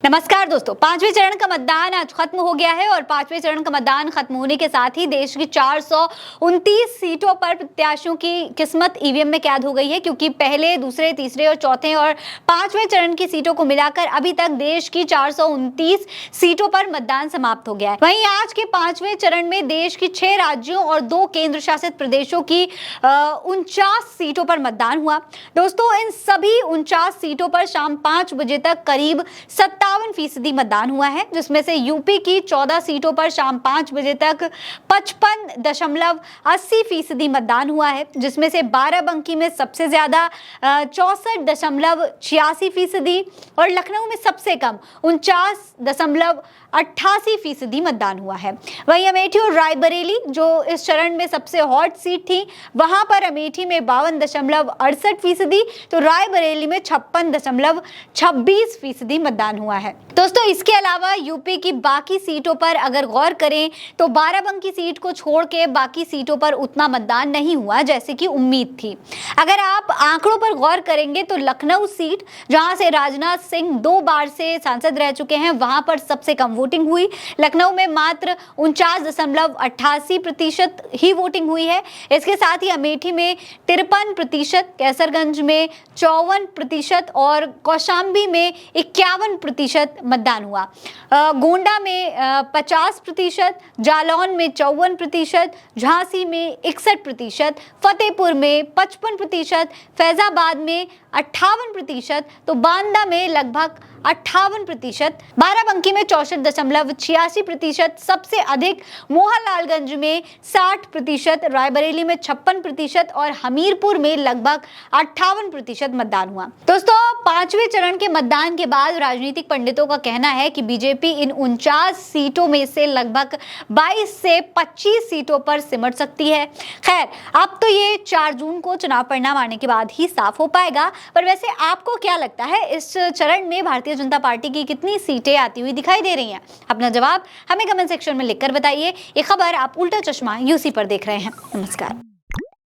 नमस्कार दोस्तों, पांचवें चरण का मतदान आज खत्म हो गया है और पांचवें चरण का मतदान खत्म होने के साथ ही देश की 429 सीटों पर प्रत्याशियों की किस्मत ईवीएम में कैद हो गई है, क्योंकि पहले, दूसरे, तीसरे और चौथे और पांचवें चरण की सीटों को मिलाकर अभी तक देश की 429 सीटों पर मतदान समाप्त हो गया है। वहीं आज के पांचवें चरण में देश की 6 राज्यों और 2 केंद्र शासित प्रदेशों की 49 सीटों पर मतदान हुआ। दोस्तों, इन सभी 49 सीटों पर शाम 5 बजे तक करीब 57% मतदान हुआ है, जिसमें से यूपी की 14 सीटों पर शाम 5 बजे तक 55.80% मतदान हुआ है, जिसमें से बाराबंकी में सबसे ज्यादा 64.86% और लखनऊ में सबसे कम 49.88% मतदान हुआ है। वहीं अमेठी और रायबरेली, जो इस चरण में सबसे हॉट सीट थी, वहां पर अमेठी में 52.68%, तो रायबरेली में 56.26% मतदान हुआ है। दोस्तों, इसके अलावा यूपी की बाकी सीटों पर अगर गौर करें तो बाराबंकी सीट को छोड़ के बाकी सीटों पर उतना मतदान नहीं हुआ जैसे कि उम्मीद थी। अगर आप आंकड़ों पर गौर करेंगे तो लखनऊ सीट, जहां से राजनाथ सिंह 2 बार से सांसद रह चुके हैं, वहां पर सबसे कम वोटिंग हुई। लखनऊ में मात्र 49.88% ही वोटिंग हुई है। इसके साथ ही अमेठी में 53%, कैसरगंज में 54% और कौशाम्बी में 51% मतदान हुआ। गोंडा में 50%, जालौन में 54%, झांसी में 61%, फतेहपुर में 55%, फैजाबाद में 58%, तो बांदा में लगभग 58%, बाराबंकी में 64.86%, सबसे अधिक मोहनलालगंज में 60%, रायबरेली में 56% और हमीरपुर में लगभग 58% मतदान हुआ। दोस्तों, पांचवें चरण के मतदान के बाद राजनीतिक पंडितों का कहना है कि बीजेपी इन 49 सीटों में से लगभग 22 से 25 सीटों पर सिमट सकती है। खैर, अब तो ये 4 जून को चुनाव परिणाम आने के बाद ही साफ हो पाएगा। पर वैसे आपको क्या लगता है, इस चरण में भारतीय जनता पार्टी की कितनी सीटें आती हुई दिखाई दे रही हैं? अपना जवाब हमें कमेंट सेक्शन में लिखकर बताइए। ये खबर आप उल्टा चश्मा यूसी पर देख रहे हैं। नमस्कार।